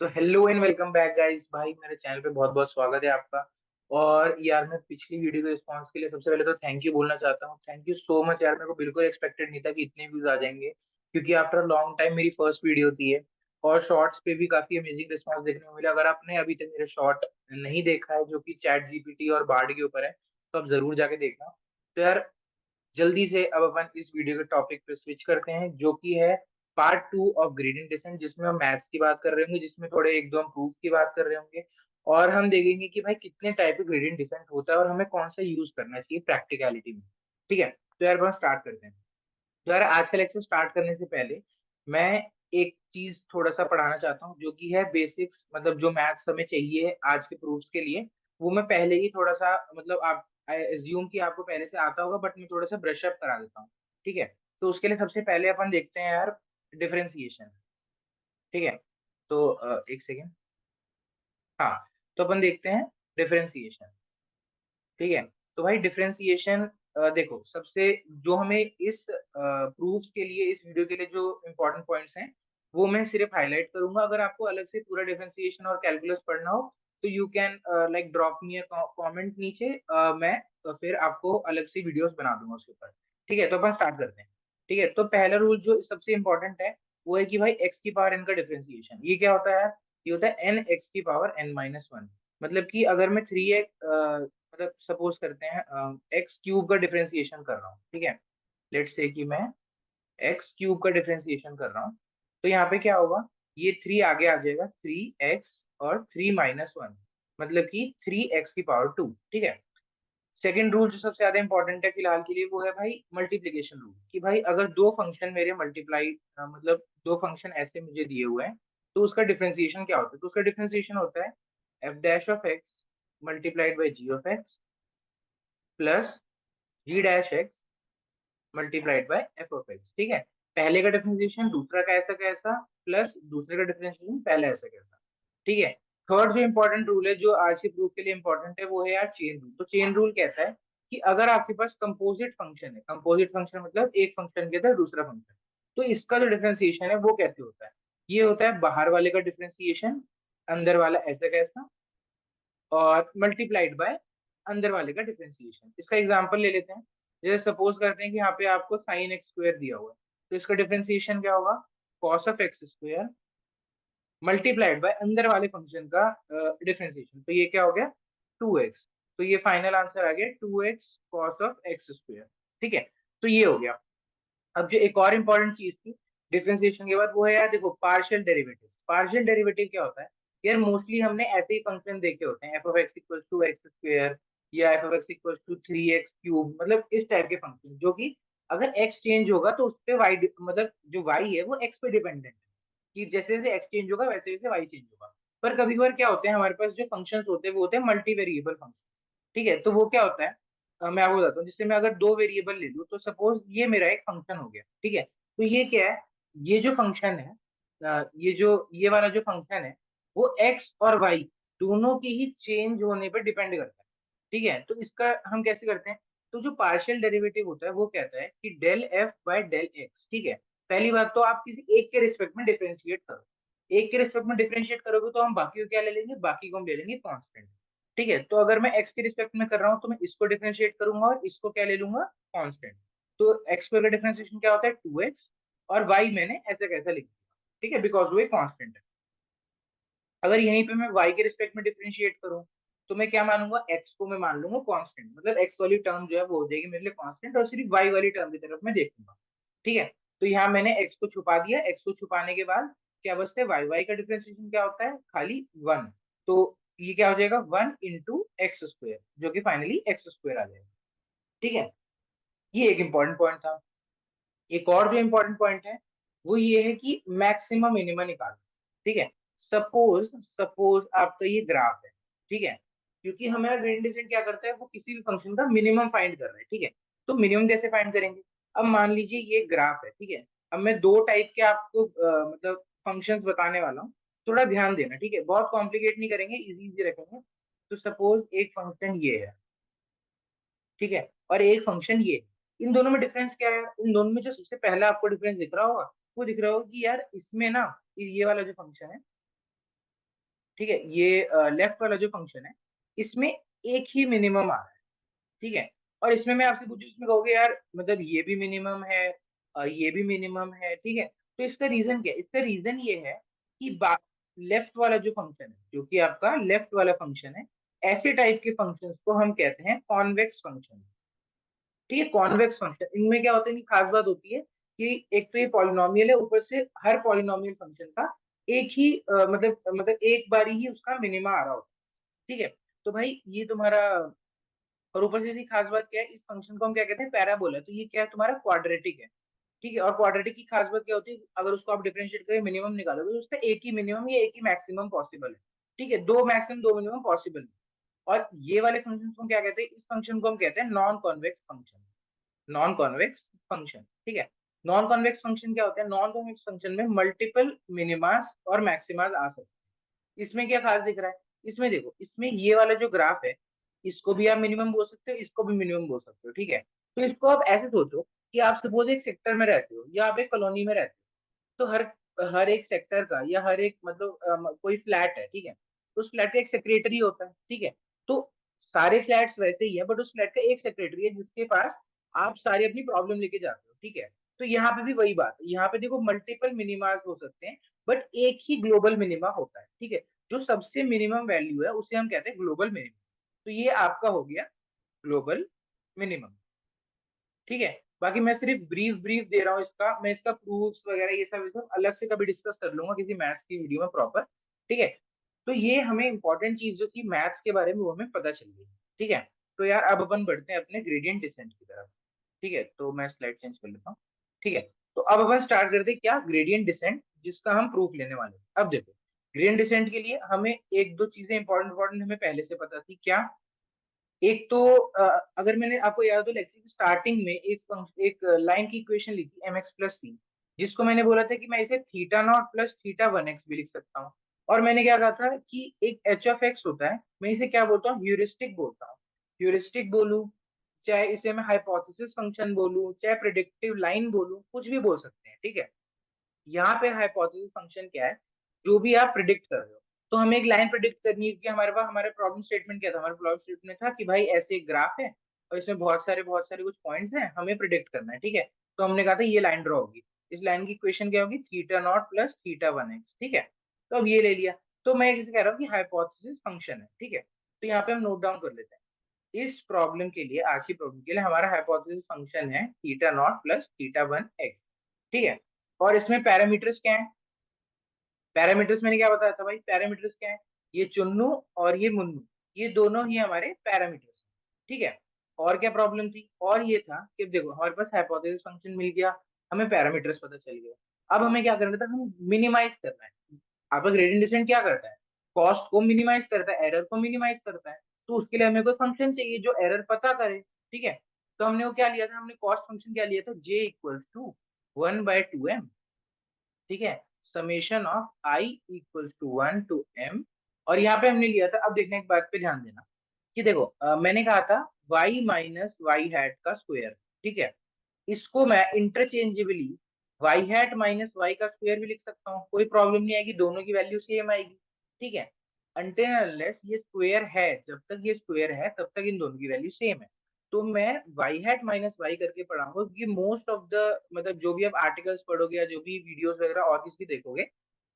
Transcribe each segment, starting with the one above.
So hello and welcome back guys. भाई मेरे channel पे बहुत बहुत स्वागत है आपका। और यार मैं पिछली वीडियो के रिस्पांस के लिए सबसे पहले तो थैंक यू बोलना चाहता हूँ। थैंक यू सो मच यार, मेरे को बिल्कुल एक्सपेक्टेड नहीं था कि इतने व्यूज आ जाएंगे, क्योंकि आफ्टर लॉन्ग टाइम मेरी फर्स्ट वीडियो थी है। और शॉर्ट्स पे भी काफी अमेजिंग रिस्पांस देखने को मिला। अगर आपने अभी तक मेरे शॉर्ट नहीं देखा है जो कि चैट जीपीटी और बार्ड के ऊपर है, तो आप जरूर जाके देखना। तो यार जल्दी से अब अपन इस वीडियो के टॉपिक पे स्विच करते हैं, जो कि है पार्ट 2 ऑफ ग्रेडियंट डिसेंट, जिसमें हम मैथ्स की बात कर रहे होंगे, जिसमें थोड़े एक दो हम प्रूफ की बात कर रहे होंगे। और हम देखेंगे कि भाई कितने टाइप के ग्रेडियंट डिसेंट होता है और हमें कौन सा यूज करना चाहिए प्रैक्टिकलिटी में। ठीक है, तो यार हम स्टार्ट करते हैं। तो यार आज का लेक्चर स्टार्ट करने से पहले मैं एक चीज थोड़ा सा पढ़ाना चाहता हूँ, जो कि है बेसिक्स, मतलब जो मैथ्स हमें चाहिए आज के प्रूफ्स के लिए। वो मैं पहले ही थोड़ा सा, मतलब आप आई एज्यूम कि आपको पहले से आता होगा, बट मैं थोड़ा सा ब्रश अप करा देता हूँ। ठीक है, तो उसके लिए सबसे पहले अपन देखते हैं यार डिफरेंशिएशन। ठीक है, तो एक सेकेंड। हाँ, तो अपन देखते हैं डिफरेंशिएशन। ठीक है, तो भाई डिफरेंशिएशन देखो, सबसे जो हमें इस प्रूफ के लिए, इस वीडियो के लिए जो इम्पोर्टेंट पॉइंट्स हैं, वो मैं सिर्फ हाईलाइट करूंगा। अगर आपको अलग से पूरा डिफरेंशिएशन और कैलकुलस पढ़ना हो, तो you can like drop me a comment नीचे। मैं फिर आपको अलग से वीडियोस बना दूंगा उसके ऊपर। ठीक है, तो अपन स्टार्ट करते हैं। ठीक है, तो पहला रूल जो सबसे इंपॉर्टेंट है, वो है कि भाई एक्स की पावर एन का डिफरेंशिएशन ये क्या होता है यार? ये होता है एन एक्स की पावर एन माइनस वन। मतलब कि अगर मैं थ्री एक्स, मतलब सपोज करते हैं एक्स क्यूब का डिफरेंशिएशन कर रहा हूँ। ठीक है, लेट्स से कि मैं एक्स क्यूब का डिफरेंशिएशन कर रहा हूँ, तो यहाँ पे क्या होगा? ये थ्री आगे आ जाएगा, थ्री एक्स और थ्री माइनस वन, मतलब कि थ्री एक्स की पावर टू। ठीक है, सेकेंड रूल जो सबसे ज्यादा इंपॉर्टेंट है फिलहाल के लिए, वो है भाई मल्टीप्लीकेशन रूल। कि भाई अगर दो फंक्शन मेरे मल्टीप्लाई, मतलब दो फंक्शन ऐसे मुझे दिए हुए हैं, तो उसका डिफरेंशिएशन क्या होता है? तो उसका डिफरेंशिएशन होता है f dash of x multiplied by g of x plus g dash x multiplied by f of x. ठीक है, पहले का डिफरेंशिएशन दूसरा का ऐसा कैसा, प्लस दूसरे का डिफरेंशिएशन पहले ऐसा कैसा। ठीक है, थर्ड जो इंपॉर्टेंट रूल है जो आज के प्रूफ के लिए इंपॉर्टेंट है, वो है यार चेन रूल। तो चेन रूल कहता है कि अगर आपके पास कंपोजिट फंक्शन है, कंपोजिट फंक्शन मतलब एक फंक्शन के अंदर दूसरा फंक्शन, तो इसका जो डिफरेंशिएशन है वो कैसे होता है? ये होता है बाहर वाले का डिफरेंशिएशन, अंदर वाला ऐसा कैसा, और मल्टीप्लाइड बाय अंदर वाले का डिफरेंशिएशन। इसका एग्जांपल ले लेते हैं। जैसे सपोज करते हैं कि यहाँ पे आपको साइन एक्स स्क्वायर दिया हुआ है, तो इसका डिफरेंशिएशन क्या होगा? Cos of x square multiplied by अंदर वाले फंक्शन का डिफरेंशिएशन। तो ये क्या हो गया? Two x. तो ये फाइनल आंसर आ गया two x cos of x square. ठीक है, तो ये हो गया। अब जो एक और इम्पोर्टेंट चीज थी डिफरेंशिएशन के बाद, वो है यार देखो पार्शियल डेरिवेटिव। पार्शियल डेरिवेटिव क्या होता है? यार मोस्टली हमने ऐसे ही फंक्शन देखे होते हैं, f of x equal to x square या f of x equal to three x cube, मतलब इस टाइप के फंक्शन, जो कि अगर एक्स चेंज होगा तो उस पे वाई, मतलब जो वाई है वो एक्स पे डिपेंडेंट है, कि जैसे जैसे एक्स चेंज होगा वैसे वैसे वाई चेंज होगा। पर कभी कभार क्या होते हैं, हमारे पास जो फंक्शंस होते हैं वो होते हैं मल्टी वेरिएबल फंक्शन। ठीक है, तो वो क्या होता है? मैं आपको बताता हूँ। जिससे मैं अगर दो वेरिएबल ले लूँ, तो सपोज ये मेरा एक फंक्शन हो गया। ठीक है, तो ये क्या है? ये जो फंक्शन है, ये वाला जो फंक्शन है, वो एक्स और वाई दोनों के ही चेंज होने पर डिपेंड करता है। ठीक है, तो इसका हम कैसे करते हैं? तो जो पार्शियल डेरिवेटिव होता है वो कहता है कि del f by del x. ठीक है, पहली बात तो आप किसी एक के रिस्पेक्ट में डिफरेंशिएट करो। एक के रिस्पेक्ट में डिफरेंशिएट करोगे तो हम बाकी को क्या ले लेंगे? बाकी को हम ले लेंगे कांस्टेंट। ठीक है, तो अगर मैं एक्स के रिस्पेक्ट में कर रहा हूँ, तो मैं इसको डिफरेंशिएट करूंगा और इसको क्या ले लूंगा? कांस्टेंट। तो एक्स स्क्वायर का डिफरेंशिएशन क्या होता है? To x. और वाई मैंने ऐसा कैसा लिख दिया। ठीक है, बिकॉज वो एक कांस्टेंट है। अगर यहीं पे मैं y के रिस्पेक्ट में डिफरेंशिएट करूं, तो मैं क्या मानूंगा? x को मैं मान लूंगा कांस्टेंट, मतलब x वाली टर्म जो है वो हो जाएगी मेरे लिए कांस्टेंट, और सिर्फ y वाली टर्म की तरफ मैं देखूंगा। ठीक है, तो यहाँ मैंने x को छुपा दिया। x को छुपाने के बाद क्या बचता है? y का डिफरेंशिएशन क्या होता है? खाली वन। तो ये क्या हो जाएगा? वन इंटू एक्स स्क्वायर, जो कि फाइनली एक्स स्क्वायर आ जाएगा। ठीक है, ये एक इंपॉर्टेंट पॉइंट था। एक और जो इम्पोर्टेंट पॉइंट है, वो ये है कि मैक्सिमम मिनिमम निकालना। ठीक है, सपोज सपोज आपका ये ग्राफ है। ठीक है, क्योंकि हमारा ग्रेडियंट डिसेंट क्या करता है? वो किसी भी फंक्शन का मिनिमम फाइंड कर रहा है। ठीक है, तो मिनिमम कैसे फाइंड करेंगे? अब मान लीजिए ये ग्राफ है। ठीक है, अब मैं दो टाइप के आपको मतलब फंक्शंस बताने वाला हूँ। थोड़ा ध्यान देना। ठीक है, बहुत कॉम्प्लिकेट नहीं करेंगे, इजी इजी रखेंगे। तो सपोज एक फंक्शन ये है, ठीक है, और एक फंक्शन ये। इन दोनों में डिफरेंस क्या है? इन दोनों में जो सबसे पहला आपको डिफरेंस दिख रहा होगा, वो दिख रहा होगा कि यार इसमें ना, ये वाला जो फंक्शन है, ठीक है, ये लेफ्ट वाला जो फंक्शन है इसमें एक ही मिनिमम आ रहा है। ठीक है, और इसमें मैं आपसे पूछूं, इसमें कहोगे यार मतलब ये भी मिनिमम है, ये भी मिनिमम है, ठीक है, तो इसका रीजन क्या है? इसका रीजन ये है कि लेफ्ट वाला जो फंक्शन है, जो कि आपका लेफ्ट वाला फंक्शन है, ऐसे टाइप के फंक्शंस को हम कहते हैं कॉन्वेक्स फंक्शन। ठीक है, कॉन्वेक्स फंक्शन, इनमें क्या होता है कि खास बात होती है कि एक तो ये पॉलिनोमियल है, ऊपर से हर पॉलिनोमियल फंक्शन का एक ही मतलब एक बारी ही उसका मिनिमा आ रहा होता है। ठीक है, तो भाई ये तुम्हारा, और ऊपर से इसकी खास बात क्या है, इस फंक्शन को हम क्या कहते हैं, पैराबोला, तो ये क्या है तुम्हारा क्वाड्रेटिक है। ठीक है, और क्वाड्रेटिक की खास बात क्या होती है, अगर उसको आप डिफरेंशिएट करके मिनिमम निकालोगे तो उसका एक ही मिनिमम या एक ही मैक्सिमम पॉसिबल है। ठीक है, दो मैक्सिमम दो मिनिमम पॉसिबल है। और ये वाले फंक्शन को क्या कहते हैं, इस फंक्शन को हम कहते हैं non convex function. Non convex function, ठीक है। नॉन कॉन्वेक्स फंक्शन क्या होता है, नॉन कॉन्वेक्स फंक्शन में मल्टीपल मिनिमास और मैक्सिमास आ सकते हैं। इसमें क्या खास दिख रहा है, इसमें देखो, इसमें ये वाला जो ग्राफ है, इसको भी आप मिनिमम बोल सकते हो, इसको भी मिनिमम बोल सकते हो। ठीक है, तो इसको आप ऐसे सोचो कि आप सपोज एक सेक्टर में रहते हो या आप एक कॉलोनी में रहते हो, तो हर हर एक सेक्टर का या हर एक मतलब कोई फ्लैट है, ठीक है, तो उस फ्लैट का एक सेक्रेटरी होता है। ठीक है, तो सारे फ्लैट्स वैसे ही है, बट उस फ्लैट का एक सेक्रेटरी है जिसके पास आप सारी अपनी प्रॉब्लम लेके जाते हो। ठीक है, तो यहाँ पे भी वही बात है, यहाँ पे देखो मल्टीपल मिनिमास हो सकते हैं, बट एक ही ग्लोबल मिनिमा होता है। ठीक है, जो सबसे मिनिमम वैल्यू है उसे हम कहते हैं ग्लोबल मिनिमम। तो ये आपका हो गया ग्लोबल मिनिमम। ठीक है, बाकी मैं सिर्फ ब्रीफ ब्रीफ दे रहा हूँ इसका, मैं इसका प्रूफ्स वगैरह ये सब अलग से कभी डिस्कस कर लूंगा किसी मैथ्स की वीडियो में प्रॉपर। ठीक है, तो ये हमें इंपॉर्टेंट चीज जो थी मैथ्स के बारे में वो हमें पता चल गई। ठीक है, तो यार अब अपन बढ़ते हैं अपने ग्रेडियंट डिसेंट की तरफ। ठीक है, तो मैं स्लाइड चेंज कर लेता हूँ। ठीक है, तो अब अपन स्टार्ट करते हैं क्या, ग्रेडियंट डिसेंट, जिसका हम प्रूफ लेने वाले हैं। अब देखो, ग्रेडियंट डिसेंट के लिए हमें एक दो चीजें इंपॉर्टेंट इंपॉर्टेंट हमें पहले से पता थी क्या। एक तो अगर मैंने आपको याद हो लेक्चर की स्टार्टिंग में एक लाइन की इक्वेशन लिखी mx+c, जिसको मैंने बोला था कि मैं इसे theta not plus theta one x भी लिख सकता हूँ। और मैंने क्या कहा था कि एक एच ऑफ एक्स होता है, मैं इसे क्या बोलता हूँ, ह्यूरिस्टिक बोलता हूँ। ह्यूरिस्टिक बोलूँ, चाहे इसे मैं हाइपोथेसिस फंक्शन बोलूँ, चाहे प्रिडिक्टिव लाइन बोलूँ, कुछ भी बोल सकते हैं। ठीक है, यहाँ पे हाइपोथेसिस फंक्शन क्या है, जो भी आप प्रिडिक्ट कर रहे हो। तो हमें एक लाइन प्रिडिक्ट करनी है कि हमारे पास, हमारे प्रॉब्लम स्टेटमेंट क्या था, हमारा प्रॉब्लम स्टेटमेंट था कि भाई ऐसे एक ग्राफ है और इसमें बहुत सारे कुछ पॉइंट्स हैं, हमें प्रिडिक्ट करना है। ठीक है, तो हमने कहा था ये लाइन ड्रॉ होगी, इस लाइन की इक्वेशन क्या होगी, theta not plus theta one x. ठीक है, तो अब ये ले लिया, तो मैं इसे कह रहा हूँ कि हाइपोथेसिस फंक्शन है। ठीक है, तो यहाँ पे हम नोट डाउन कर लेते हैं, इस प्रॉब्लम के लिए, आज की प्रॉब्लम के लिए हमारा हाइपोथेसिस फंक्शन है theta not plus theta one x. ठीक है, और इसमें पैरामीटर्स क्या है, पैरामीटर्स मैंने क्या बताया था भाई, पैरामीटर्स क्या है, ये चुन्नू और ये मुन्नू, ये दोनों ही हमारे पैरामीटर्स हैं। ठीक है, और क्या प्रॉब्लम थी, और ये था कि देखो हमारे पास हाइपोथेसिस फंक्शन मिल गया, हमें पैरामीटर्स पता चल गया। अब हमें क्या करना था, हम मिनिमाइज करना है। आपका ग्रेडियंट डिसेंट क्या करता है, कॉस्ट को मिनिमाइज करता है, एरर को मिनिमाइज करता है। तो उसके लिए हमें कोई फंक्शन चाहिए जो एरर पता करे। ठीक है, तो हमने वो क्या लिया था, हमने कॉस्ट फंक्शन क्या लिया था, j इक्वल्स टू 1/2m। ठीक है, summation of i equals to 1 to m। और यहाँ पे हमने लिया था, अब देखने एक बात पे ध्यान देना कि देखो मैंने कहा था y माइनस वाई हैट का स्क्वायर। ठीक है, इसको मैं interchangeably y hat minus y का स्क्वायर भी लिख सकता हूँ, कोई प्रॉब्लम नहीं आएगी, दोनों की वैल्यू सेम आएगी। ठीक है, अनटिल अनलेस ये स्क्वायर है, जब तक ये स्क्वायर है तब तक इन दोनों की वैल्यू सेम है। तो मैं वाई हैट माइनस वाई करके पढ़ाऊंगा, क्योंकि मोस्ट ऑफ द मतलब जो भी आप आर्टिकल्स पढ़ोगे या जो भी वीडियोस वगैरह और किसी देखोगे,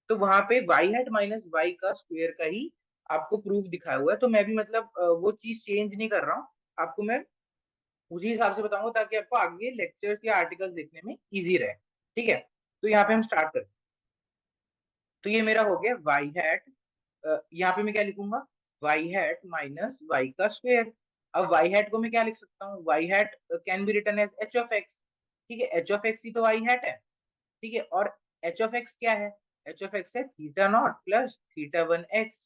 तो वहां पे वाई हैट माइनस वाई का स्क्वायर का ही आपको प्रूफ दिखाया हुआ है। तो मैं भी मतलब वो चीज चेंज नहीं कर रहा हूँ, आपको मैं उसी हिसाब से बताऊंगा ताकि आपको आगे लेक्चर्स या आर्टिकल्स देखने में इजी रहे। ठीक है, तो यहाँ पे हम स्टार्ट करते हैं। तो ये मेरा हो गया वाई हैट, यहाँ पे मैं क्या लिखूंगा, वाई हैट माइनस वाई का स्क्वायर। अब वाई हैट को मैं क्या लिख सकता हूँ, y hat can be written as h of x. ठीक है, एच ऑफ एक्स ही तो वाई हैट है। ठीक है, और एच ऑफ एक्स क्या है, एच ऑफ एक्स है theta not plus theta one x.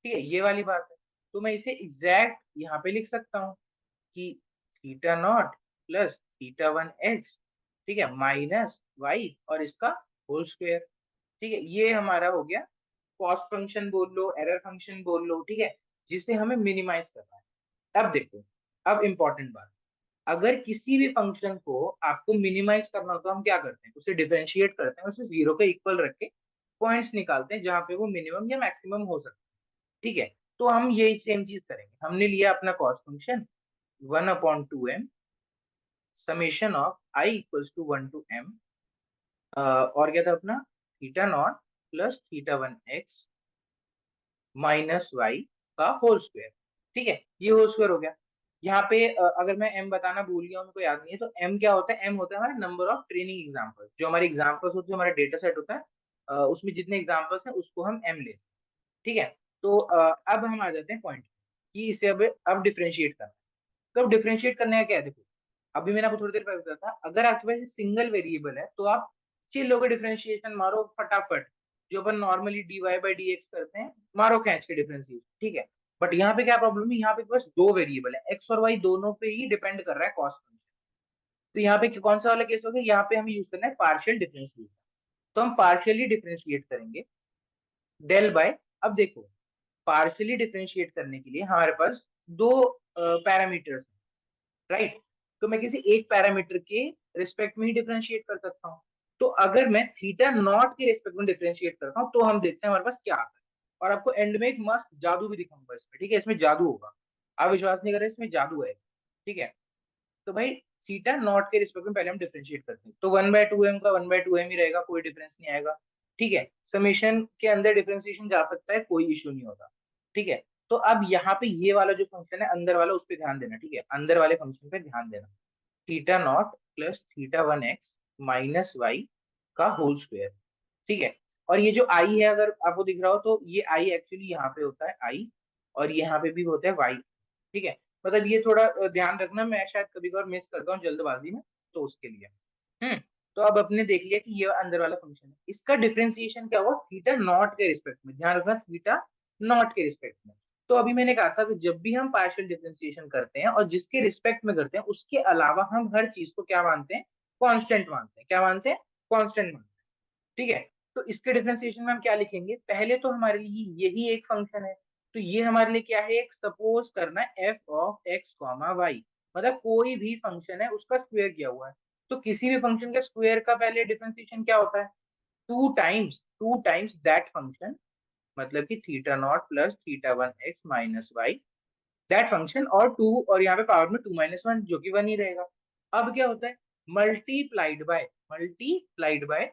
ठीक है, ये वाली बात है। तो मैं इसे एग्जैक्ट यहाँ पे लिख सकता हूँ कि theta not plus theta one x, ठीक है, माइनस वाई और इसका होल स्क्वायर। ठीक है, ये हमारा हो गया कॉस्ट फंक्शन बोल लो, एरर फंक्शन बोल लो। ठीक है, जिसे हमें मिनिमाइज करना है। अब देखो, अब इंपॉर्टेंट बात, अगर किसी भी फंक्शन को आपको मिनिमाइज करना हो तो हम क्या करते हैं, उसे डिफरेंशिएट करते हैं, उसे जीरो के इक्वल रख के पॉइंट्स निकालते हैं जहां पे वो मिनिमम या मैक्सिमम हो सकता है। ठीक है, तो हम यही सेम चीज करेंगे। हमने लिया अपना cost function 1/2m summation of i equals to 1 to m, और क्या था अपना, theta not plus theta one x minus y का होल स्क्वायर। ठीक है, ये होल स्क्वायर हो गया। यहाँ पे अगर मैं m बताना भूल गया हूँ, मेरे को याद नहीं है, तो m क्या होता है, m होता है हमारा नंबर ऑफ ट्रेनिंग एग्जाम्पल। जो हमारे एग्जाम्पल्स होते हैं, हमारा डेटा सेट होता है, उसमें जितने एग्जाम्पल्स हैं उसको हम m लेते हैं। ठीक है, तो अब हम आ जाते हैं पॉइंट कि इसे अब डिफरेंशिएट करना है। तो अब डिफरेंशिएट करने का क्या है, देखो अभी मैंने आपको थोड़ी देर पहले बताया था, अगर आपके पास सिंगल वेरिएबल है तो आप चिल होकर डिफरेंशिएशन मारो फटाफट, जो अपन normally d y by d x करते हैं, मारो खींच के डिफरेंशिएशन। ठीक है, बट यहाँ पे क्या प्रॉब्लम है, यहाँ पे बस दो वेरिएबल है, एक्स और वाई दोनों पे ही डिपेंड कर रहा है कॉस्ट फंक्शन। तो यहाँ पे कौन सा वाला केस हो गया, यहाँ पे हमें यूज करना है पार्शियल डिफरेंशिएशन। तो हम पार्शियली डिफरेंशिएट करेंगे डेल बाय, अब देखो पार्शियली डिफरेंशिएट करने के लिए हमारे पास दो पैरामीटर्स हैं, राइट। तो मैं किसी एक पैरामीटर के रिस्पेक्ट में ही डिफरेंशिएट कर सकता हूँ। तो अगर मैं थीटा नॉट के रिस्पेक्ट में डिफरेंशिएट करता हूँ तो हम देखते हैं हमारे पास क्या आता है। और आपको एंड में एक मस्त जादू भी दिखाऊंगा इसमें, ठीक है, इसमें जादू होगा, आप विश्वास नहीं कर रहे, इसमें जादू है। ठीक है, तो भाई थीटा नॉट के रिस्पेक्ट में पहले हम डिफरेंशिएट करते हैं, तो 1/2m का 1/2m ही रहेगा, कोई डिफरेंस नहीं आएगा। ठीक है, समेशन के अंदर डिफरेंशिएशन जा सकता है, कोई इश्यू नहीं होता। ठीक है, तो अब यहाँ पे ये वाला जो फंक्शन है अंदर वाला, उस पर ध्यान देना। ठीक है, अंदर वाले फंक्शन पे ध्यान देना, theta not plus theta one x minus y का होल स्क्वायर। ठीक है, और ये जो आई है अगर आपको दिख रहा हो तो ये आई एक्चुअली यहाँ पे होता है आई, और यहाँ पे भी होता है वाई। ठीक है, मतलब ये थोड़ा ध्यान रखना, मैं शायद कभी कभार मिस करता हूँ जल्दबाजी में, तो उसके लिए। हम्म, तो अब अपने देख लिया कि ये अंदर वाला फंक्शन है, इसका डिफरेंशिएशन क्या हुआ, थीटा नॉट के रिस्पेक्ट में, ध्यान रखना थीटा नॉट के रिस्पेक्ट में। तो अभी मैंने कहा था कि जब भी हम पार्शियल डिफरेंशिएशन करते हैं और जिसके रिस्पेक्ट में करते हैं उसके अलावा हम हर चीज को क्या मानते हैं, कांस्टेंट मानते हैं। क्या मानते हैं, कांस्टेंट मानते हैं। ठीक है, तो इसके डिफरेंशिएशन में हम क्या लिखेंगे, पहले तो हमारे लिए यही एक फंक्शन है, तो ये हमारे लिए क्या है, एक सपोज करना है f of x comma y, मतलब कोई भी फंक्शन है उसका स्क्वायर किया हुआ है। तो किसी भी फंक्शन के स्क्वायर का पहले डिफरेंशिएशन क्या होता है, टू टाइम्स दैट फंक्शन, मतलब कि theta not plus theta one x minus y, that function, और टू, और यहाँ पे पावर में 2 - 1 जो कि 1 ही रहेगा। अब क्या होता है, मल्टीप्लाइड बाय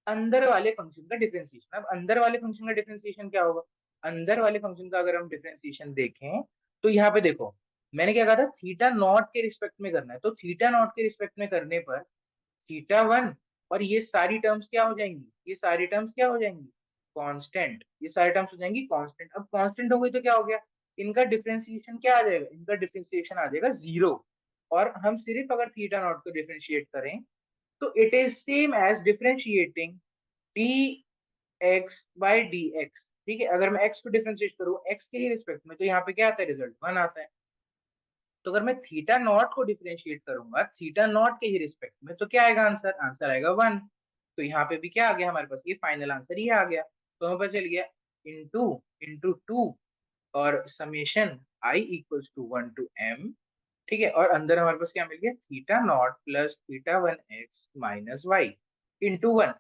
अंदर वाले फंक्शन का डिफरेंशिएशन। अब अंदर वाले फंक्शन का डिफरेंशिएशन क्या होगा, अंदर वाले फंक्शन का अगर हम डिफरेंशिएशन देखें तो यहाँ पे देखो मैंने क्या कहा था, थीटा नॉट के रिस्पेक्ट में करना है, तो थीटा नॉट के रिस्पेक्ट में करने पर थीटा वन, और ये सारी टर्म्स क्या हो जाएंगी, ये सारी टर्म्स क्या हो जाएंगी, कांस्टेंट, ये सारी टर्म्स हो जाएंगी कांस्टेंट। अब कांस्टेंट हो गई तो क्या हो गया, इनका डिफरेंशिएशन क्या आ जाएगा, इनका डिफरेंशिएशन आ जाएगा 0। और हम सिर्फ अगर थीटा नॉट को डिफरेंशिएट करें तो it is same as differentiating d x by d x. ठीक है, अगर मैं एक्स को डिफरेंशिएट करूँ एक्स के ही रिस्पेक्ट में तो यहाँ पे क्या आता है, रिजल्ट 1 आता है। तो अगर मैं थीटा नॉट को डिफरेंशिएट करूंगा थीटा नॉट के ही रिस्पेक्ट में तो क्या आएगा आंसर, आंसर आएगा 1। तो यहाँ पे भी क्या आ गया हमारे पास, ये फाइनल आंसर ही आ गया। तो हमें पता चल गया इंटू इंटू टू और summation i equals to 1 to m। ठीक है, और अंदर हमारे पास क्या मिल गया, theta not plus theta one x minus y into one,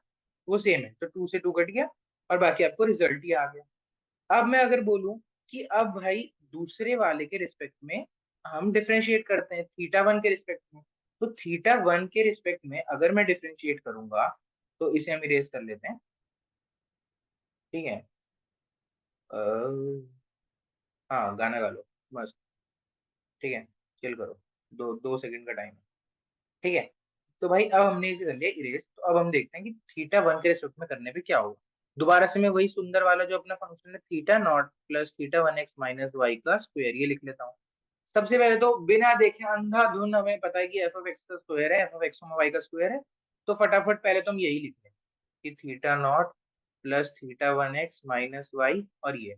वो सेम है तो 2 से 2 कट गया, और बाकी आपको रिजल्ट ही आ गया। अब मैं अगर बोलूं कि अब भाई दूसरे वाले के रिस्पेक्ट में हम डिफरेंशिएट करते हैं थीटा वन के रिस्पेक्ट में, तो थीटा वन के रिस्पेक्ट में अगर मैं डिफरेंशिएट करूंगा तो इसे हम इरेज कर लेते हैं। ठीक है, हाँ गाना गा लो बस। ठीक है, चिल करो, 2 2 सेकंड का टाइम है। ठीक है, तो भाई अब हमने इसे कर लिया इरेज, तो अब हम देखते हैं कि थीटा वन के रिस्पेक्ट में करने पे क्या होगा। दोबारा से मैं वही सुंदर वाला जो अपना फंक्शन है theta not plus theta one x minus y का स्क्वायर, ये लिख लेता हूँ। सबसे पहले तो बिना देखे अंधाधुन हमें पता है कि एफ ऑफ एक्स का स्क्वायर है, एफ ऑफ एक्स वाई का स्क्वायर है, तो फटाफट पहले तो हम यही लिख लें कि theta not plus theta one x minus y, और ये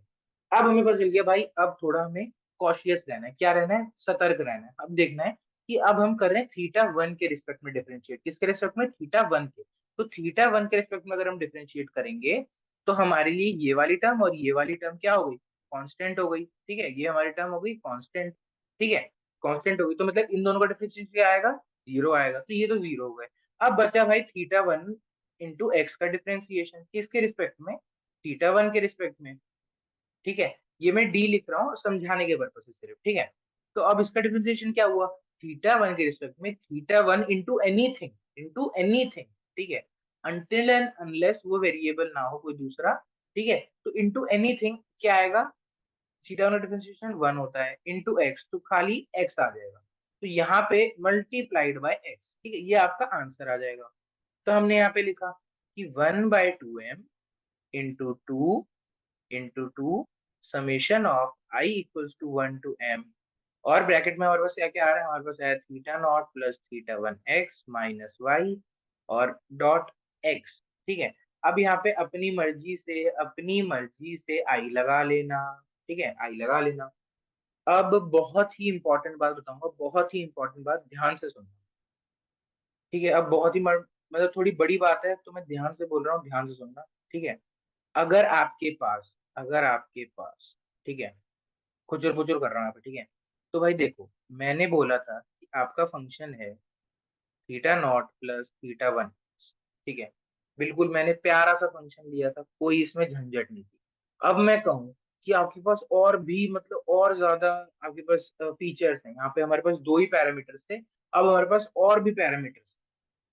अब हमें पता चल गया भाई। अब थोड़ा हमें कॉशियस रहना है, क्या रहना है, सतर्क रहना है। अब देखना है कि अब हम कर रहे हैं थीटा वन के रिस्पेक्ट में डिफरेंशिएट, किसके रिस्पेक्ट में, थीटा वन के। तो थीटा वन के रिस्पेक्ट में अगर हम डिफरेंशिएट करेंगे तो हमारे लिए ये वाली टर्म और ये वाली टर्म क्या हो गई, कांस्टेंट हो गई। ठीक है, ये हमारी टर्म हो गई कांस्टेंट। ठीक है, कांस्टेंट हो गई, तो मतलब इन दोनों का डिफरेंशिएशन क्या आएगा, 0 आएगा, तो ये तो 0 हो गए। अब बचा भाई थीटा वन इंटू एक्स का डिफरेंशिएशन, किसके रिस्पेक्ट में, थीटा वन के रिस्पेक्ट में। ठीक है, ये मैं डी लिख रहा हूँ समझाने के पर्पज से सिर्फ। ठीक है, तो अब इसका डिफरेंशिएशन क्या हुआ, थीटा वन के रिस्पेक्ट में theta one into anything, into anything. ठीक है, अनटिल एंड अनलेस वो वेरिएबल ना हो कोई दूसरा। ठीक है, तो इंटू एनीथिंग क्या आएगा, थीटा वन का डिफरेंशिएशन वन होता है, इंटू एक्स, तो खाली एक्स आ जाएगा। तो यहाँ पे मल्टीप्लाइड बाय एक्स। ठीक है, ये आपका आंसर आ जाएगा। तो हमने यहाँ पे लिखा कि 1/2m into two summation of i equals to 1 to m, और ब्रैकेट में हमारे पास क्या क्या आ रहा है, हमारे पास है theta not plus theta one x minus y और डॉट एक्स। ठीक है, अब यहाँ पे अपनी मर्जी से आई लगा लेना। ठीक है, आई लगा लेना। अब बहुत ही इंपॉर्टेंट बात बताऊंगा, बहुत ही इंपॉर्टेंट बात, ध्यान से सुनना। ठीक है, अब बहुत ही मतलब थोड़ी बड़ी बात है, तो मैं ध्यान से बोल रहा हूँ, ध्यान से सुनना। ठीक है, अगर आपके पास ठीक है, खुचर पुचर कर रहा हूँ यहाँ पे। ठीक है, तो भाई देखो, मैंने बोला था कि आपका फंक्शन है theta not plus theta one. ठीक है, बिल्कुल मैंने प्यारा सा फंक्शन लिया था, कोई इसमें झंझट नहीं थी। अब मैं कहूँ कि आपके पास और भी मतलब और ज्यादा आपके पास फीचर्स हैं, यहाँ पे हमारे पास दो ही पैरामीटर्स थे, अब हमारे पास और भी पैरामीटर्स।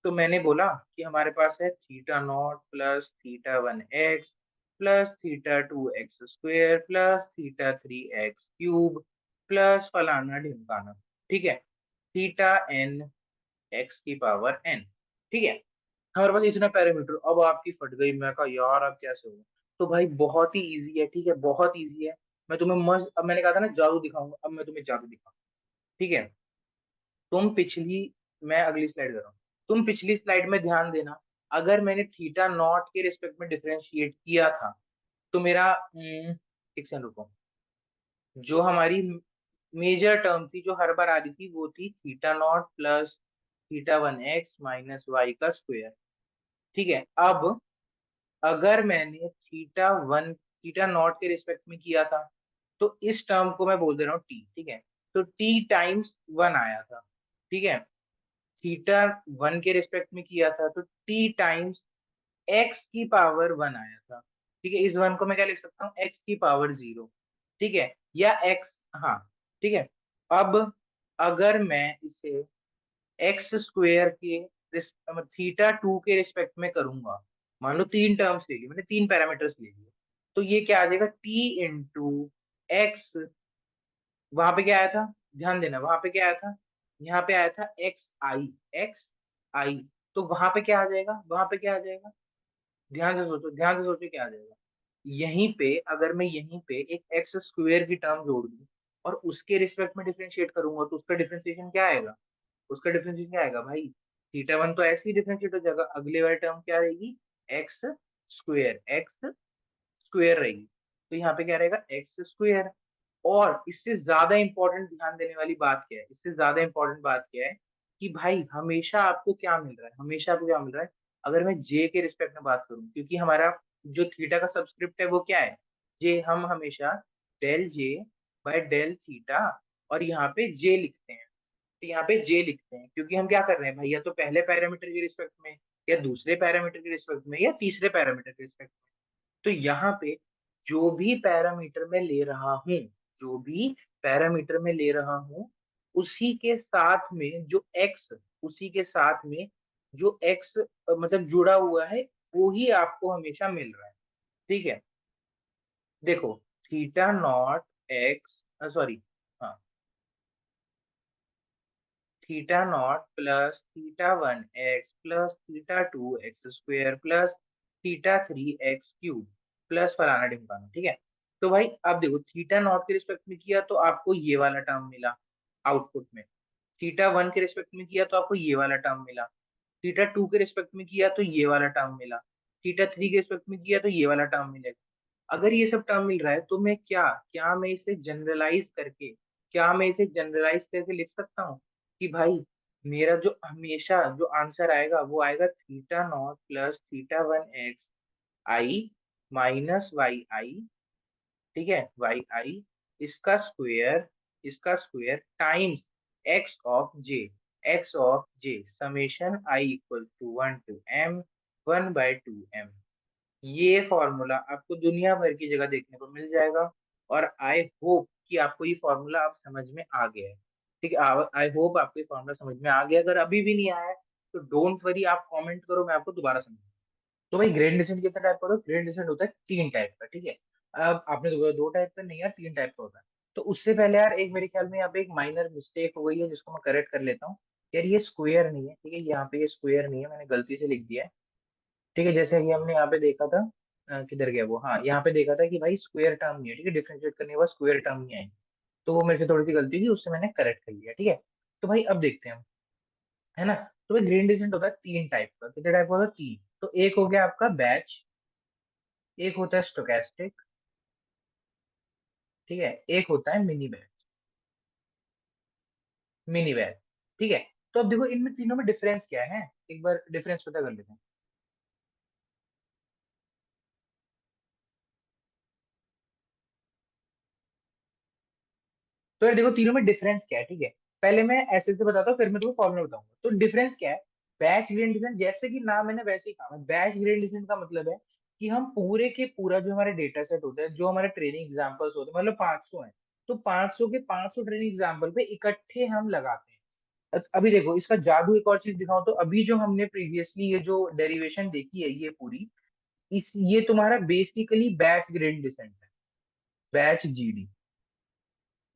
तो मैंने बोला कि हमारे पास है theta not plus theta one x plus theta two x square plus theta three x cube plus फलाना ढिमकाना। ठीक है, थीटा एन एक्स की पावर एन। ठीक है, हमारे पास इतना पैरामीटर। अब आपकी फट गई, मैं कहा यार अब कैसे होगा। तो भाई बहुत ही इजी है। ठीक है, बहुत इजी है। मैं तुम्हें मस्त, अब मैंने कहा था ना जादू दिखाऊंगा, अब मैं तुम्हें जादू दिखाऊंगा। ठीक है, तुम पिछली मैं अगली स्लाइड कर रहा हूँ, तुम पिछली स्लाइड में ध्यान देना। अगर मैंने थीटा नॉट के रिस्पेक्ट में डिफरेंशिएट किया था, तो मेरा एक सेकंड रुको, जो हमारी मेजर टर्म थी जो हर बार आ रही थी, वो थी theta not plus theta one x minus y का स्क्वायर। ठीक है, अब अगर मैंने थीटा नॉट के रिस्पेक्ट में किया था, तो इस टर्म को मैं बोल दे रहा हूँ टी। ठीक है, तो टी टाइम्स वन आया था। ठीक है, थीटा वन के रिस्पेक्ट में किया था, तो टी टाइम्स एक्स की पावर वन आया था। ठीक है, इस वन को मैं क्या लिख सकता हूँ, एक्स की पावर जीरो। ठीक है, या एक्स, हाँ। ठीक है, अब अगर मैं इसे एक्स स्क्वेयर के थीटा टू के रिस्पेक्ट में करूंगा, मान लो तीन टर्म्स ले ली मैंने, तीन पैरामीटर्स ले लिए, तो ये क्या आ जाएगा, टी इंटू एक्स। वहां पे क्या आया था, ध्यान देना, वहां पे क्या आया था, यहाँ पे आया था एक्स आई। तो वहां पे क्या आ जाएगा, वहां पे क्या आ जाएगा, ध्यान से सोचो, ध्यान से सोचो क्या आ जाएगा। यहीं पे अगर मैं यहीं पे एक एक्स स्क्वेयर की टर्म जोड़ दूं और उसके रिस्पेक्ट में डिफरेंशिएट करूंगा, तो उसका डिफरेंशिएशन क्या आएगा, उसका डिफरेंशिएशन क्या आएगा भाई, थीटा वन तो एक्स की डिफरेंशिएट हो जाएगा, अगले वाली टर्म क्या रहेगी, एक्स स्क्वेयर रहेगी। तो यहाँ पे क्या रहेगा, एक्स स्क्वेयर। और इससे ज्यादा इंपॉर्टेंट ध्यान देने वाली बात क्या है, इससे ज्यादा इंपॉर्टेंट बात क्या है, कि भाई हमेशा आपको क्या मिल रहा है, हमेशा आपको क्या मिल रहा है, अगर मैं जे के रिस्पेक्ट में बात करूं, क्योंकि हमारा जो थीटा का सब्सक्रिप्ट है वो क्या है, जे, हम हमेशा del J by del theta और यहाँ पे जे लिखते हैं। तो यहाँ पे जे लिखते हैं क्योंकि हम क्या कर रहे हैं भाई, या तो पहले पैरामीटर के रिस्पेक्ट में, या दूसरे पैरामीटर के रिस्पेक्ट में, या तीसरे पैरामीटर के रिस्पेक्ट में। तो यहाँ पे जो भी पैरामीटर में ले रहा हूँ, जो भी पैरामीटर में ले रहा हूँ, उसी के साथ में जो एक्स, उसी के साथ में जो एक्स मतलब जुड़ा हुआ है, वो ही आपको हमेशा मिल रहा है। ठीक है, देखो, थीटा नॉट एक्स, सॉरी, हाँ, theta not plus theta one x plus theta two x square plus theta three x cube plus फलाना ढिमकाना। ठीक है, तो भाई अब देखो, थीटा नॉट के रिस्पेक्ट में किया तो आपको ये वाला टर्म मिला आउटपुट में, थीटा वन के रिस्पेक्ट में किया तो आपको ये वाला टर्म मिला, थीटा टू के रिस्पेक्ट में किया तो ये वाला टर्म मिला, थीटा थ्री के रिस्पेक्ट में किया तो ये वाला टर्म मिलेगा। अगर ये सब टर्म मिल रहा है, तो मैं क्या क्या मैं इसे जनरलाइज करके, क्या मैं इसे जनरलाइज करके लिख सकता हूँ कि भाई मेरा जो हमेशा जो आंसर आएगा वो आएगा theta not plus theta one x i minus y i. ठीक है, वाई आई, इसका स्क्वायर, इसका square times x of j, x of j summation i equal to 1 to m 1/2m। ये फॉर्मूला आपको दुनिया भर की जगह देखने को मिल जाएगा। और आई होप कि आपको ये फॉर्मूला आप समझ में आ गया है। ठीक है, आई होप आपको ये फॉर्मूला समझ में आ गया। अगर अभी भी नहीं आया है तो डोंट वरी, आप कमेंट करो, मैं आपको दोबारा समझाऊंगा। तो भाई ग्रेड डिसेंट कितना टाइप का होता है? ग्रेड डिसेंट होता है 3 टाइप का। ठीक है, अब आपने तो बोला 2 टाइप का, नहीं यार 3 टाइप का होता है। तो उससे पहले यार एक मेरे ख्याल में यहाँ पे एक माइनर मिस्टेक हो गई है जिसको मैं करेक्ट कर लेता हूँ। यार ये स्क्वायर नहीं है, ठीक है, यहाँ पे ये स्क्वायर नहीं है, मैंने गलती से लिख दिया है। ठीक है, जैसे कि हमने यहाँ पे देखा था, किधर गया वो, हाँ यहाँ पे देखा था कि भाई स्क्वायर टर्म नहीं है। ठीक है, डिफरेंशिएट करने के बाद स्क्वायर टर्म नहीं आएगी। तो वो मेरे से थोड़ी सी गलती थी, उससे मैंने करेक्ट कर लिया। ठीक है, तो भाई अब देखते हैं हम, है ना। तो भाई ग्रेन डिसेंट होता है 3 टाइप का। कितने टाइप का होता है? 3। तो एक हो गया आपका बैच, एक होता है स्टोकेस्टिक, ठीक है, एक होता है मिनी बैच। मिनी बैच, ठीक है। तो अब देखो इनमें तीनों में डिफरेंस क्या है, एक बार डिफरेंस पता कर लेते हैं। तो यार देखो तीनों में डिफरेंस क्या है, ठीक है। पहले मैं ऐसे से बताता हूँ, फिर मैं तुमको फॉर्मूला बताऊंगा। तो डिफरेंस क्या है? बैच ग्रेडिएंट, जैसे कि नाम मैंने वैसे ही कहा। बैच ग्रेडिएंट का मतलब है कि हम पूरे के पूरा जो हमारे डेटा सेट होता है, जो हमारे ट्रेनिंग एग्जांपल्स होते हैं, मतलब 500 है, तो 500 के 500 ट्रेनिंग एग्जांपल पे इकट्ठे हम लगाते हैं। अभी देखो इसका जादू एक और चीज दिखाऊं तो, अभी जो हमने प्रीवियसली ये जो डेरिवेशन देखी है ये पूरी, इस ये तुम्हारा बेसिकली बैच ग्रेड डिसेंट है। बैच जीडी,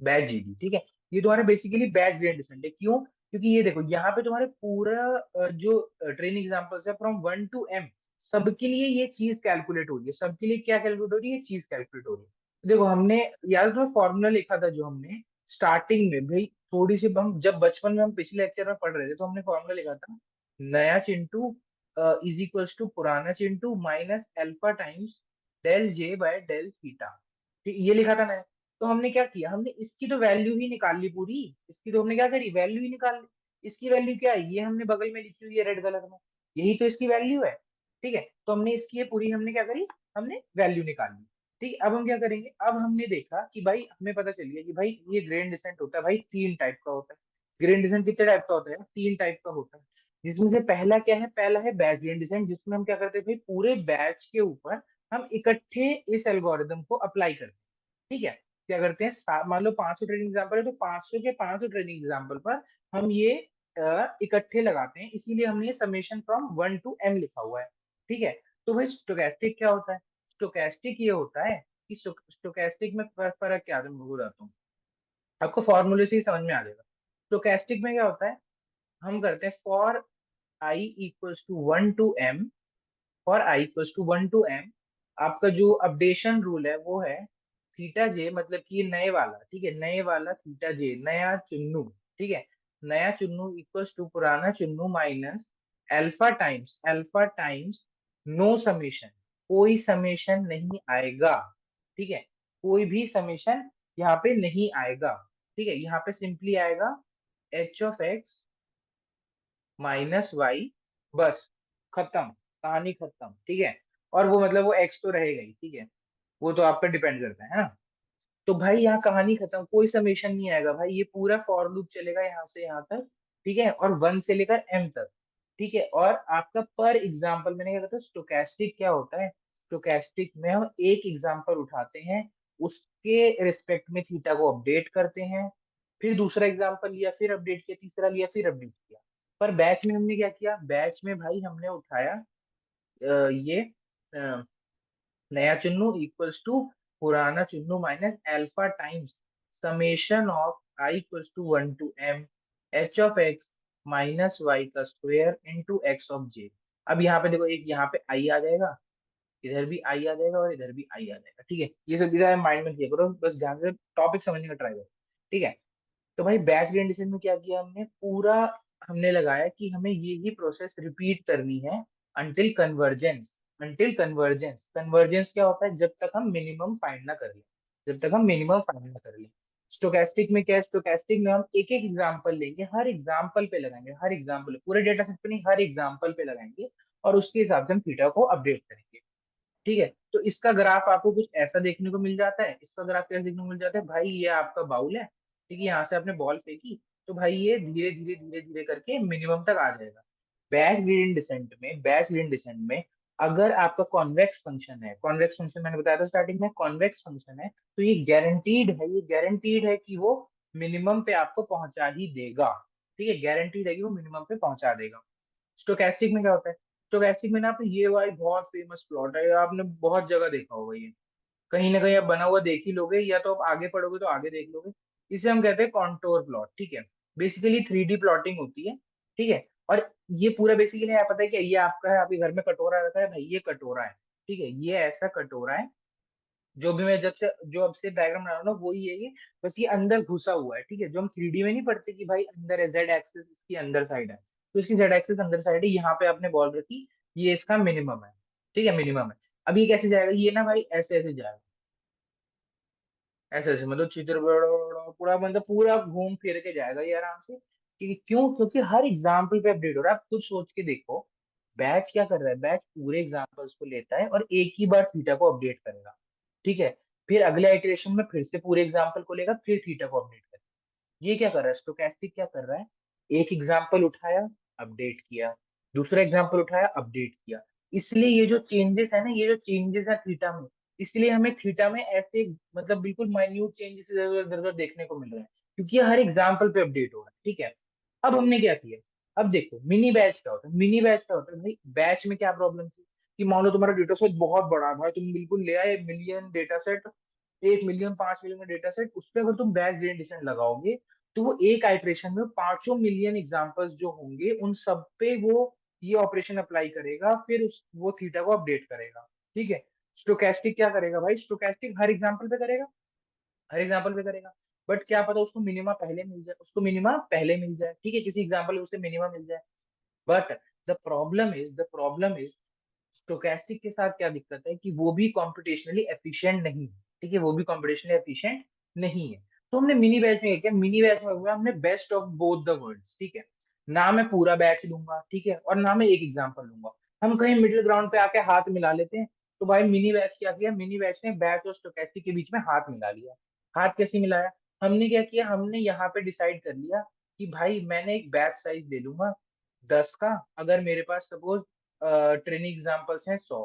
बैच जीडी, ठीक है। ये तुम्हारा बेसिकली बैच ग्रेड डिसेंट है। क्यों? क्योंकि ये देखो यहाँ पे तुम्हारे पूरा जो ट्रेनिंग एग्जांपल्स है फ्रॉम 1 to m, सबके लिए ये चीज कैलकुलेट हो रही है। सबके लिए क्या कैलकुलेट हो रही है? ये चीज कैलकुलेट हो रही है। देखो हमने, याद तो फॉर्मूला लिखा था जो हमने स्टार्टिंग में, भाई थोड़ी सी हम जब बचपन में हम पिछले लेक्चर में पढ़ रहे थे तो हमने फॉर्मूला लिखा था, नया चिंटू इज इक्वल्स टू पुराना Chintu minus alpha times del J by del theta. ये लिखा था ना। तो हमने क्या किया, हमने इसकी तो वैल्यू ही निकाल ली पूरी। इसकी तो हमने क्या करी, वैल्यू ही निकाल ली। इसकी वैल्यू क्या है, ये हमने बगल में लिखी हुई है रेड कलर में, यही तो इसकी वैल्यू है। ठीक है, तो हमने इसकी ये पूरी हमने क्या करी, हमने वैल्यू निकाल ली। ठीक है, अब हम क्या करेंगे, अब हमने देखा कि भाई हमें पता चल गया कि भाई ये ग्रेन डिसेंट होता है भाई 3 टाइप का होता है। ग्रेन डिसेंट कितने टाइप का होता है? 3 टाइप का होता है। जिसमें से पहला क्या है, पहला है बैच ग्रेन डिसेंट, जिसमें हम क्या करते हैं भाई पूरे बैच के ऊपर हम इकट्ठे इस एल्गोरिदम को अप्लाई करते हैं। ठीक है, क्या करते हैं, मान लो 500 ट्रेनिंग एग्जाम्पल है, तो 500 के 500 ट्रेनिंग एग्जाम्पल पर हम ये इकट्ठे लगाते हैं, इसीलिए हमने ये समेशन फ्रॉम 1 to m लिखा हुआ है। ठीक है, तो भाई स्टोकेस्टिक क्या होता है? स्टोकेस्टिक ये होता है कि स्टोकेस्टिक में फर्क क्या है, मैं आपको बताता हूँ। आपको फॉर्मूले से ही समझ में आ जाएगा। स्टोकेस्टिक में क्या होता है, हम करते हैं for i equals to 1 to m, for i equals to 1 to m, आपका जो अपडेशन रूल है वो है थीटा जे, मतलब कि ये नए वाला, ठीक है, नए वाला थीटा जे, नया चुन्नू, ठीक है, नया चुन्नू इक्वल्स टू पुराना Chunnu minus alpha times no summation, कोई समेशन नहीं आएगा। ठीक है, कोई भी समेशन यहाँ पे नहीं आएगा। ठीक है, यहाँ पे सिंपली आएगा h(x) माइनस वाई, बस, खत्म, कहानी खत्म। ठीक है, और वो मतलब वो एक्स तो रहेगा ही, ठीक है, वो तो आप पे डिपेंड करता है ना। तो भाई यहाँ कहानी खत्म, कोई समेशन नहीं आएगा भाई, ये पूरा फॉर लूप चलेगा यहाँ से यहाँ तक। ठीक है, और 1 से लेकर m तक। ठीक है, और आपका पर एग्जाम्पल, मैंने क्या कहा था, स्टोकेस्टिक क्या होता है, स्टोकेस्टिक में हम एक एग्जाम्पल उठाते हैं, उसके रिस्पेक्ट में थीटा को अपडेट करते हैं, फिर दूसरा एग्जाम्पल लिया, फिर अपडेट किया, तीसरा लिया, फिर अपडेट किया। पर बैच में हमने क्या किया, बैच में भाई हमने उठाया ये नया चुन्नू इक्वल्स टू पुराना Chunnu minus alpha times summation of i equals to 1 to m h(x) minus y का square into x of j. अब यहाँ पे देखो, एक यहाँ पे आई आ जाएगा, इधर भी आई आ जाएगा, और इधर भी आई आ जाएगा। ठीक है, ये सब इधर माइंड में किया करो, बस ध्यान से टॉपिक समझने का ट्राई करो। ठीक है, तो भाई बैच कंडीशन में क्या किया हमने, पूरा हमने लगाया कि हमें ये ही प्रोसेस रिपीट करनी है until convergence. Until convergence, convergence क्या होता है, जब तक हम मिनिमम फाइंड ना कर लें, जब तक हम मिनिमम फाइंड ना कर लें। स्टोकेस्टिक में क्या है, स्टोकेस्टिक में हम एक एक एग्जांपल लेंगे, हर एग्जांपल पे लगाएंगे, हर एग्जांपल, पूरे डेटा सेट पे नहीं, हर एग्जांपल पे लगाएंगे, और उसके हिसाब से हम थीटा को अपडेट करेंगे। ठीक है, तो इसका ग्राफ आपको कुछ ऐसा देखने को मिल जाता है। इसका ग्राफ कैसे देखने को मिल जाता है, भाई ये आपका बाउल है, ठीक है, यहाँ से आपने बॉल फेंकी, तो भाई ये धीरे धीरे धीरे धीरे करके मिनिमम तक आ जाएगा। बैच ग्रेडियंट डिसेंट में अगर आपका कॉन्वेक्स फंक्शन है, कॉन्वेक्स फंक्शन मैंने बताया था स्टार्टिंग में, कॉन्वेक्स फंक्शन है, तो ये गारंटीड है कि वो मिनिमम पे आपको पहुंचा ही देगा। ठीक है, गारंटीड है कि वो मिनिमम पे पहुंचा देगा। स्टोकेस्टिक में क्या होता है? स्टोकेस्टिक में ना, आपने ये भाई बहुत फेमस प्लॉट है, आपने बहुत जगह देखा होगा ये, कहीं ना कहीं आप बना हुआ देख ही लोगे, या तो आप आगे पढ़ोगे तो आगे देख लोगे। इसे हम कहते हैं कॉन्टोर प्लॉट। ठीक है, बेसिकली 3D प्लॉटिंग होती है। ठीक है, और ये पूरा बेसिकली आप पता है कि ये आपका है, आपके घर में कटोरा रखा है भाई, ये कटोरा है। ठीक है, ये ऐसा कटोरा है, जो भी मैं जब से जो अब से डायग्राम बना रहा हूँ ना, वही है ये। बस ये अंदर घुसा हुआ है। ठीक है, जो हम 3D में नहीं पढ़ते कि भाई अंदर है, जेड एक्सिस इसकी अंदर साइड है, तो इसकी जेड एक्सिस अंदर साइड है, यहाँ पे आपने बॉल रखी, ये इसका मिनिमम है। ठीक है, मिनिमम है। अब ये कैसे जाएगा? ये ना भाई ऐसे ऐसे जाएगा, ऐसे ऐसे मतलब चित्र पूरा मतलब पूरा घूम फिर के जाएगा ये आराम से। क्यों? क्योंकि हर एग्जाम्पल पे अपडेट हो रहा है। आप खुद सोच के देखो, बैच क्या कर रहा है? बैच पूरे एग्जाम्पल्स को लेता है और एक ही बार थीटा को अपडेट करेगा। ठीक है, फिर अगले इटरेशन में फिर से पूरे एग्जाम्पल को लेगा, फिर थीटा को अपडेट करेगा। ये क्या कर रहा है? स्टोकेस्टिक क्या कर रहा है? एक एग्जाम्पल उठाया, अपडेट किया, दूसरा एग्जाम्पल उठाया, अपडेट किया। इसलिए ये जो चेंजेस है ना, ये जो चेंजेस है थीटा में, इसलिए हमें थीटा में ऐसे मतलब बिल्कुल माइन्यूट चेंजेस इधर उधर इधर देखने को मिल रहे हैं, क्योंकि ये हर एग्जाम्पल पे अपडेट हो रहा है। ठीक है, अब हमने क्या किया? अब देखो मिनी बैच क्या होता है। मिनी बैच क्या होता है भाई? बैच में क्या प्रॉब्लम थी कि मान लो तुम्हारा डेटा सेट बहुत बड़ा है भाई, तुम बिल्कुल ले आए million data set, 1 million 5 million का डेटा सेट, उस पर अगर तुम बैच ग्रेडिएंट लगाओगे, तो वो एक आइट्रेशन में 500 मिलियन एग्जाम्पल्स जो होंगे उन सब पे वो ये ऑपरेशन अप्लाई करेगा, फिर उस वो थीटा को अपडेट करेगा। ठीक है, स्टोकेस्टिक क्या करेगा भाई? स्टोकेस्टिक हर एग्जाम्पल पे करेगा, हर एग्जाम्पल पे करेगा, बट क्या पता उसको मिनिमा पहले मिल जाए, उसको मिनिमा पहले मिल जाए। ठीक है, किसी एग्जाम्पल में उसे मिनिमा मिल जाए, but the problem is stochastic के साथ क्या दिक्कत है कि वो भी कॉम्पिटिशनली एफिशिएंट नहीं है। ठीक है, वो भी कॉम्पिटिशनली एफिशिएंट नहीं है। तो हमने मिनी बैच में क्या? मिनी बैच में हुआ हमने best of both the worlds. ठीक है, ना मैं पूरा बैच लूंगा, ठीक है, और ना मैं एक एग्जांपल लूंगा, हम कहीं मिडिल ग्राउंड पे आके हाथ मिला लेते हैं। तो भाई मिनी बैच क्या किया? मिनी बैच ने बैच और स्टोकेस्टिक के बीच में हाथ मिला लिया। हाथ कैसे मिलाया? हमने क्या किया? हमने यहाँ पे डिसाइड कर लिया कि भाई मैंने एक बैच साइज ले लूंगा 10 का। अगर मेरे पास सपोज ट्रेनिंग एग्जांपल्स हैं 100,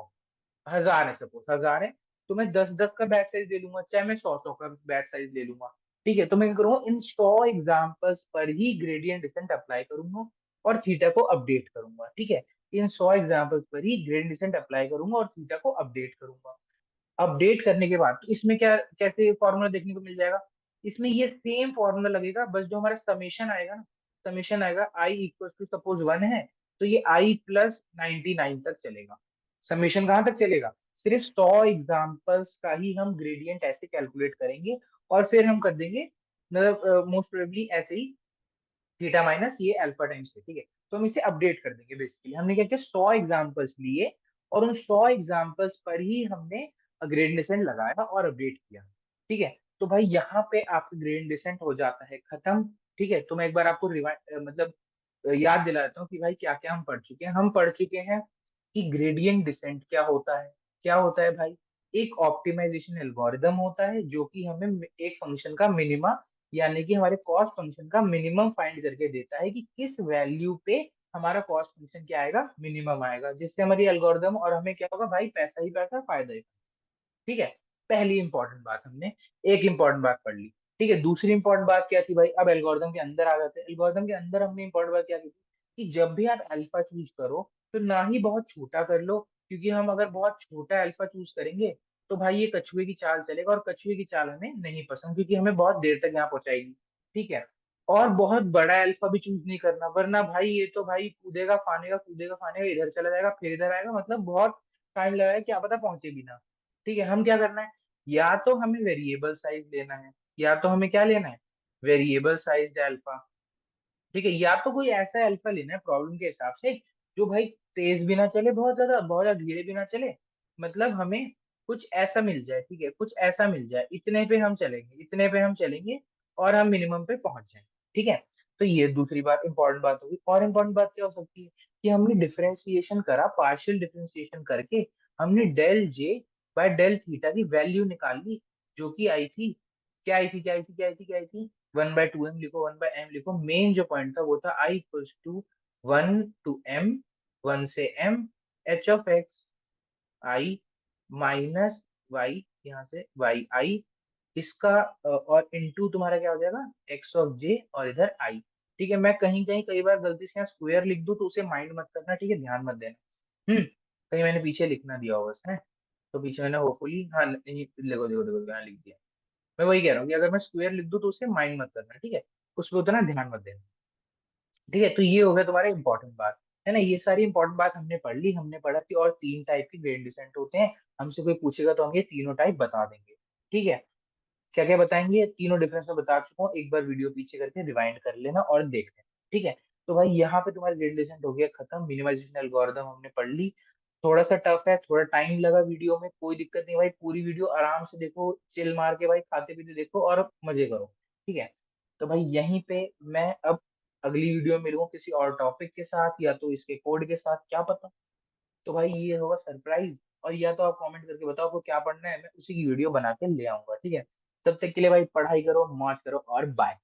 1000 है, सपोज 1000 है, तो मैं 10-10 का बैच साइज ले लूंगा, चाहे मैं 100-100 का बैच साइज ले लूंगा। ठीक है, तो मैं क्या करूंगा? इन 100 एग्जांपल्स पर ही ग्रेडियंट डिसेंट अप्लाई करूंगा और थीटा को अपडेट करूंगा। ठीक है, इन 100 एग्जांपल्स पर ही ग्रेडियंट डिसेंट अप्लाई करूंगा और थीटा को अपडेट करूंगा। अपडेट करने के बाद तो इसमें क्या कैसे फॉर्मूला देखने को मिल जाएगा? इसमें ये सेम फॉर्मूला लगेगा, बस जो हमारा समेशन आएगा ना, समेशन आएगा आई इक्वल टू सपोज 1 है, तो ये आई प्लस 99 तक चलेगा। समेशन कहाँ तक चलेगा? सिर्फ 100 एग्जाम्पल्स का ही हम ग्रेडियंट ऐसे कैलकुलेट करेंगे, और फिर हम कर देंगे मतलब मोस्ट प्रोबेबली ऐसे ही थीटा माइनस ये अल्फा टाइम्स है। ठीक है, तो हम इसे अपडेट कर देंगे। बेसिकली हमने क्या किया? 100 एग्जांपल्स लिए और उन 100 एग्जांपल्स पर ही हमने ग्रेड डिसेंट लगाया और अपडेट किया। ठीक है, तो भाई यहाँ पे आपका ग्रेड डिसेंट हो जाता है खत्म। ठीक है, तो मैं एक बार आपको रिवाइंड मतलब याद दिलाता हूँ कि भाई क्या क्या हम पढ़ चुके हैं। हम पढ़ चुके हैं कि ग्रेडियंट डिसेंट क्या होता है। क्या होता है भाई? एक ऑप्टिमाइजेशन एल्गोरिदम होता है जो कि हमें एक फंक्शन का मिनिमा, यानी कि हमारे कॉस्ट फंक्शन का मिनिमम फाइंड करके देता है कि किस वैल्यू पे हमारा कॉस्ट फंक्शन क्या आएगा? मिनिमम आएगा, जिससे हमारी एल्गोरिदम और हमें क्या होगा भाई? पैसा ही पैसा, फायदा ही। ठीक है, पहली इंपॉर्टेंट बात हमने एक इंपॉर्टेंट बात पढ़ ली। ठीक है, दूसरी इंपॉर्टेंट बात क्या थी भाई? अब एल्गोरिदम के अंदर आ जाते हैं। एल्गोरिदम के अंदर हमने इंपॉर्टेंट बात क्या की थी कि जब भी आप अल्फा चूज करो, तो ना ही बहुत छोटा कर लो, क्योंकि हम अगर बहुत छोटा अल्फा चूज करेंगे तो भाई ये कछुए की चाल चलेगा, और कछुए की चाल हमें नहीं पसंद, क्योंकि हमें बहुत देर तक यहाँ पहुंचाएगी। ठीक है, और बहुत बड़ा अल्फा भी चूज नहीं करना, वरना भाई ये तो भाई कूदेगा फानेगा, इधर चला जाएगा फिर इधर आएगा, मतलब बहुत टाइम लगाएगा, क्या पता पहुंचे भी ना। ठीक है, हम क्या करना है? या तो हमें वेरिएबल साइज लेना है, या तो हमें क्या लेना है? Variable size alpha. ठीक है, या तो कोई ऐसा अल्फा लेना है प्रॉब्लम के हिसाब से, जो भाई तेज भी ना चले बहुत ज्यादा धीरे भी ना चले, मतलब हमें कुछ ऐसा मिल जाए। ठीक है, कुछ ऐसा मिल जाए, इतने पे हम चलेंगे और हम मिनिमम पे पहुंच जाए। ठीक है, तो ये दूसरी बात इंपॉर्टेंट बात होगी। और इंपॉर्टेंट बात क्या हो सकती है कि हमने डिफरेंशिएशन करा, पार्शियल डिफरेंशिएशन करके हमने del J by del theta की वैल्यू निकाल ली, जो कि आई थी, क्या आई थी? 1/2m लिखो, 1/m लिखो, मेन जो पॉइंट था वो था आई इक्वल्स टू 1 टू m, 1 से m, h of x i minus y, यहाँ से y i, इसका और इनटू तुम्हारा क्या हो जाएगा x ऑफ j और इधर i। ठीक है, मैं कहीं कहीं कई बार गलती से यहाँ स्क्वायर लिख दूं तो उसे माइंड मत करना, ठीक है, ध्यान मत देना। कहीं मैंने पीछे लिखना दिया होगा है, तो पीछे मैंने होपफुली, हाँ देखो देखो देखो यहाँ लिख दिया। मैं वही कह रहा हूँ कि अगर मैं स्क्वायर लिख दूं तो उसे माइंड मत करना, ठीक है, उस पर उतना ध्यान मत देना। ठीक है, तो ये हो गया तुम्हारा इंपॉर्टेंट बात, है ना। ये सारी इंपॉर्टेंट बात हमने पढ़ ली। हमने पढ़ा कि और 3 टाइप के ग्रेडिएंट डिसेंट होते हैं। हमसे कोई पूछेगा तो हम ये तीनों टाइप बता देंगे। ठीक है, क्या क्या बताएंगे, तीनों डिफरेंस में बता चुका हूँ, एक बार वीडियो पीछे करके रिवाइंड कर लेना और देख लेना। ठीक है, तो भाई यहाँ पे तुम्हारी ग्रेडिएंट डिसेंट हो गया खत्म। मिनिमाइजेशन एल्गोरिथम हमने पढ़ ली। थोड़ा सा टफ है, थोड़ा टाइम लगा वीडियो में, कोई दिक्कत नहीं भाई, पूरी वीडियो आराम से देखो, चिल मार के भाई, खाते पीते देखो और मजे करो। ठीक है, तो भाई यहीं पे मैं अब अगली वीडियो में मिलूंगा किसी और टॉपिक के साथ, या तो इसके कोड के साथ, क्या पता। तो भाई ये होगा सरप्राइज। और या तो आप कमेंट करके बताओ आपको क्या पढ़ना है, मैं उसी की वीडियो बना के ले आऊंगा। ठीक है, तब तक के लिए भाई पढ़ाई करो, मौज करो और बाय।